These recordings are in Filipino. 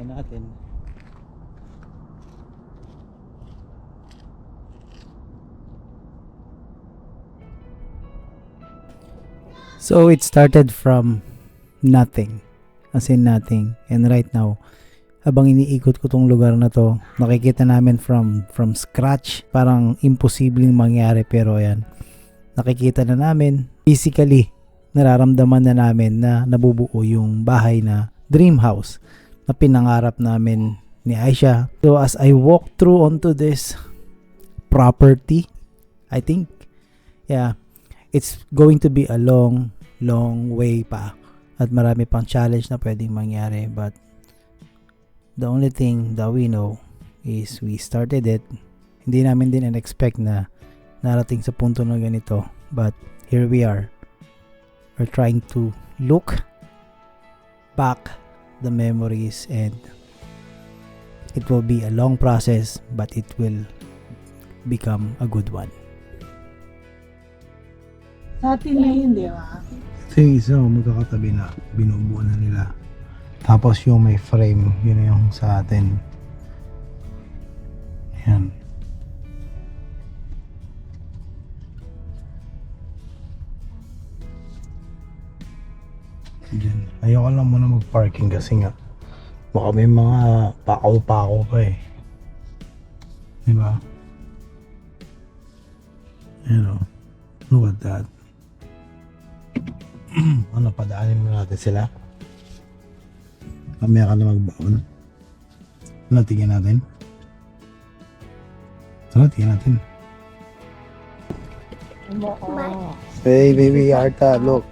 natin. So it started from nothing, as in nothing, and right now habang iniikot ko tong lugar na to, nakikita namin from scratch, parang imposibleng mangyari, pero ayan, nakikita na namin physically, nararamdaman na namin na nabubuo yung bahay na dream house na pinangarap namin ni Aisha. So as I walk through onto this property, I think, yeah, it's going to be a long way pa at marami pang challenge na pwedeng mangyari, but the only thing that we know is we started it. Hindi namin din in-expect na narating sa punto na ganito, but here we are. We're trying to look back the memories, and it will be a long process, but it will become a good one. Sa atin na yun, di ba? Ito yung isa, magkakatabi na, binubuo na nila. Tapos yung may frame, yun yung sa atin. Yan. Diyan. Ayoko lang muna mag-parking kasi nga baka may mga pakaw-pakaw pa eh. Diba? You know, look at that. Ano, padaanin mo natin sila? Mamaya ka na magbaon. Ano, tingin natin? Ano, tingin natin? Hey, baby Arta, look.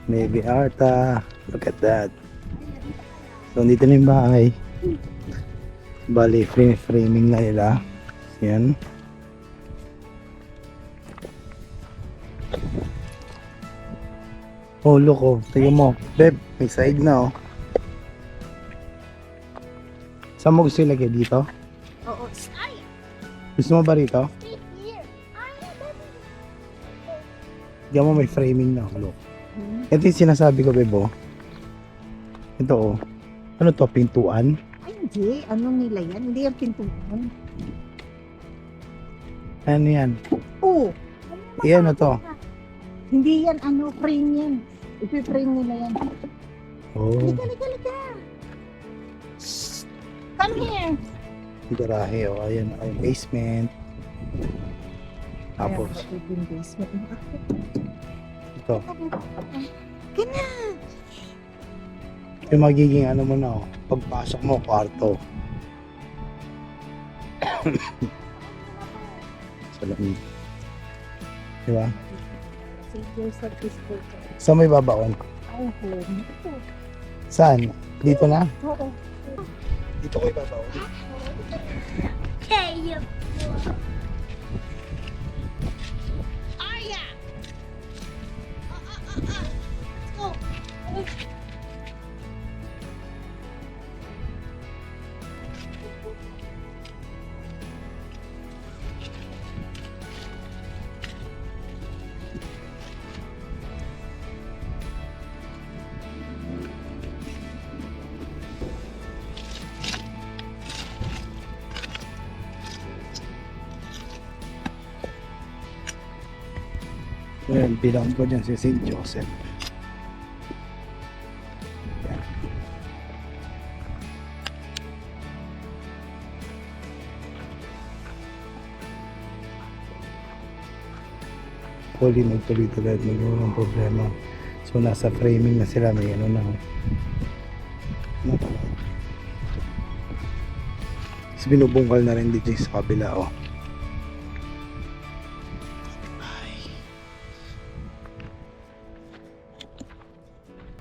Baby Arta, look at that. So, dito na yung bahay. Bali, framing na nila. Yan. Oh, look, oh. Tingnan mo. Beb, may side na, oh. Saan mo gusto ilagay? Dito? Oo. Gusto mo ba rito? Diyan mo may framing na, oh. Look. Ito yung sinasabi ko, Beb, oh. Ito, oh. Ano to? Pintuan? Ay, hindi. Anong nila yan? Hindi yan pintuan. Ano yan? Oo. Iyan na to. Hindi yan, frame yan. Ipi-frame nila yan. Oh. Liga. Shh! Come here. Yung garahe, oh. Ayan, ay basement. Tapos, Ayan, yung basement. ito. Gana! Yung magiging ano mo na, oh. Pagpasok mo, kwarto. Salamin. Diba? Save yourself this photo. Saan may babaon? Ay, home. Saan? Dito na? Oo. Dito ko ibabaon. Ayan, bilang ko dyan si St. Joseph. Ayan. Huli magtuloy-tuloy at magiging problema. So nasa framing na sila, may ano na. Ano pala? Tapos binubungkal na rin dito sa kabila, oh.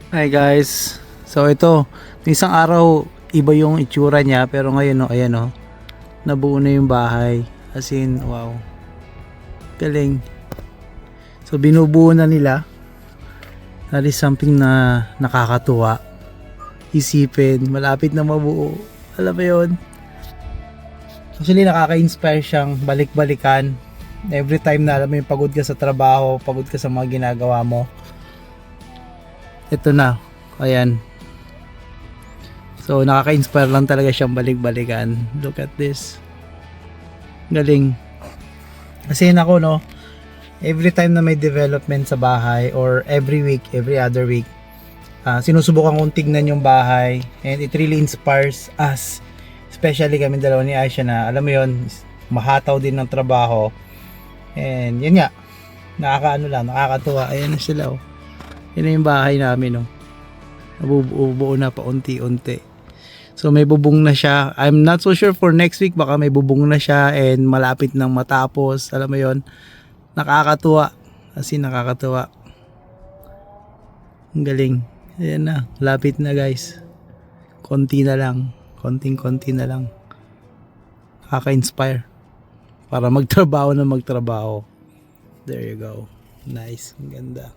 Hi guys. So ito, isang araw iba yung itsura niya, pero ngayon oh, ayan oh. Nabuo na yung bahay. As in, wow. Galing. So binubuo na nila. That is something na nakakatuwa. Isipin, malapit na mabuo. Alam mo yun? Actually nakaka-inspire siyang balik-balikan. Every time na alam mo yung pagod ka sa trabaho, pagod ka sa mga ginagawa mo, ito na. Ayan. So, nakaka-inspire lang talaga siyang balik-balikan. Look at this. Galing. Kasi ako, no, every time na may development sa bahay or every week, every other week, sinusubukan kong tignan yung bahay and it really inspires us. Especially kami dalawa ni Aisha na, alam mo yon, mahataw din ng trabaho. And yun nga, nakakatuwa. Ayan na sila, oh. Yun na yung bahay namin, oh. Nabubuo na pa unti-unti. So may bubong na siya. I'm not so sure for next week, baka may bubong na siya and malapit nang matapos. Alam mo yon, nakakatuwa. Kasi nakakatuwa. Ang galing. Ayan na, lapit na guys. Konti na lang. Konting-konti na lang. Nakaka-inspire. Para magtrabaho na magtrabaho. There you go. Nice. Ang ganda.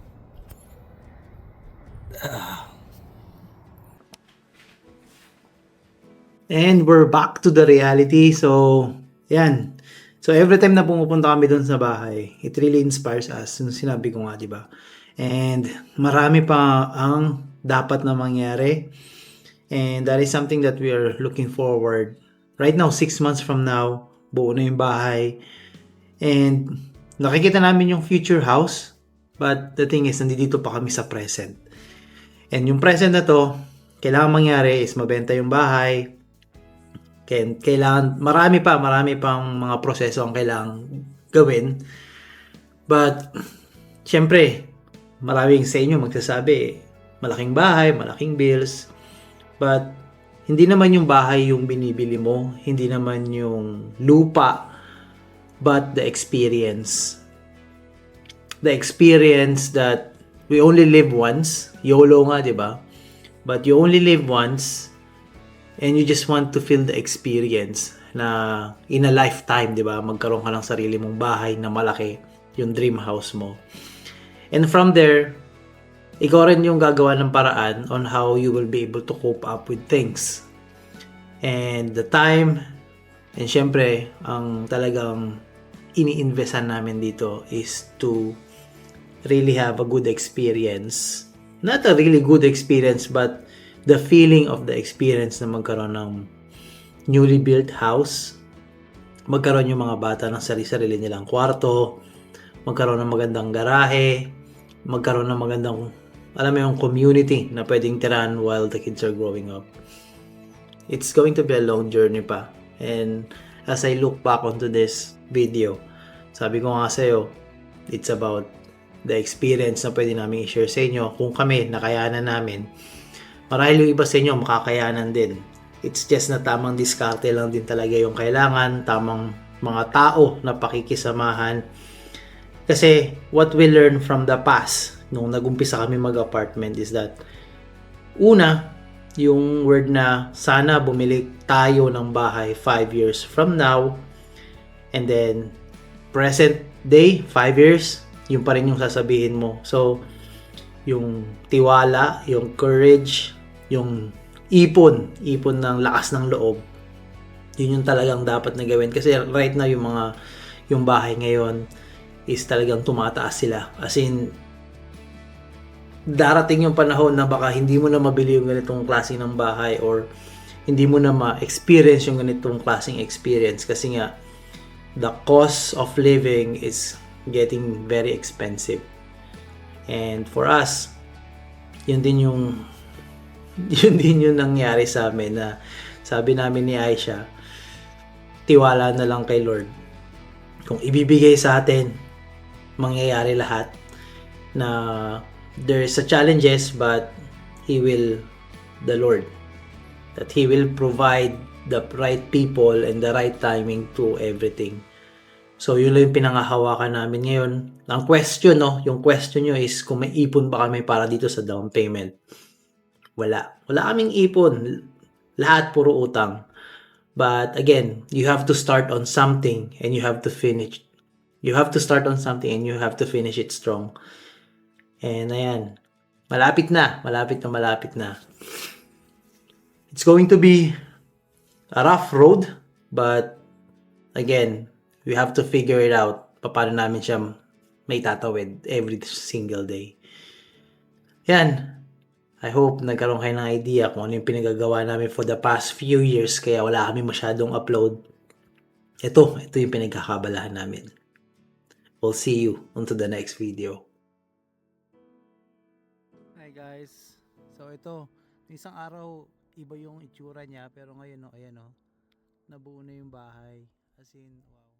And we're back to the reality. So, yan. So, every time na pumupunta kami doon sa bahay, it really inspires us. Yung sinabi ko nga, di ba? And marami pa ang dapat na mangyari. And that is something that we are looking forward. Right now, 6 months from now, buo na yung bahay. And nakikita namin yung future house. But the thing is, nandito pa kami sa present. And yung present na to, kailangan mangyari is mabenta yung bahay. Kailangan, marami pang mga proseso ang kailangan gawin. But, syempre, maraming sa inyo magsasabi, malaking bahay, malaking bills. But, hindi naman yung bahay yung binibili mo, hindi naman yung lupa, but the experience. The experience that we only live once. YOLO nga, di ba? But you only live once and you just want to feel the experience na in a lifetime, di ba? Magkaroon ka ng sarili mong bahay na malaki, yung dream house mo. And from there, ikaw rin yung gagawa ng paraan on how you will be able to cope up with things. And the time, and syempre, ang talagang ini-investan namin dito is to really have a good experience. Not a really good experience, but the feeling of the experience na magkaroon ng newly built house. Magkaroon yung mga bata ng sarili-sarili nilang kwarto. Magkaroon ng magandang garahe. Magkaroon ng magandang, alam mo yung community na pwedeng tirahan while the kids are growing up. It's going to be a long journey pa. And as I look back onto this video, sabi ko nga sa'yo, it's about the experience na pwede namin i-share sa inyo. Kung kami, nakayanan namin, marahil yung iba sa inyo makakayanan din. It's just na tamang diskarte lang din talaga yung kailangan, tamang mga tao na pakikisamahan. Kasi what we learn from the past, nung nagumpisa kami mag-apartment is that, una, yung word na sana bumili tayo ng bahay 5 years from now, and then present day, 5 years, yun pa rin yung sasabihin mo. So, yung tiwala, yung courage, yung ipon ng lakas ng loob, yun yung talagang dapat na gawin. Kasi right now, yung bahay ngayon is talagang tumataas sila. As in, darating yung panahon na baka hindi mo na mabili yung ganitong klaseng ng bahay or hindi mo na ma-experience yung ganitong klaseng experience kasi nga the cost of living is getting very expensive. And for us, yun din yung nangyari sa amin na sabi namin ni Aisha, tiwala na lang kay Lord. Kung ibibigay sa atin, mangyayari lahat. Na there's a challenges but the Lord, that He will provide the right people and the right timing to everything. So yun lang yung pinangahawakan namin ngayon. Ang question, yung question nyo is kung may ipon ba kami para dito sa down payment. Wala kaming ipon. Lahat puro utang. But again, you have to start on something and you have to finish. You have to start on something and you have to finish it strong. And ayan, malapit na. It's going to be a rough road, but again, we have to figure it out. Paano namin siya may tatawid every single day. Yan. I hope nagkaroon kayo ng idea kung ano yung pinagagawa namin for the past few years kaya wala kami masyadong upload. Ito yung pinagkakabalahan namin. We'll see you onto the next video. Hi guys. So ito, isang araw iba yung itsura niya pero ngayon ayan nabuo na yung bahay. As in, wow.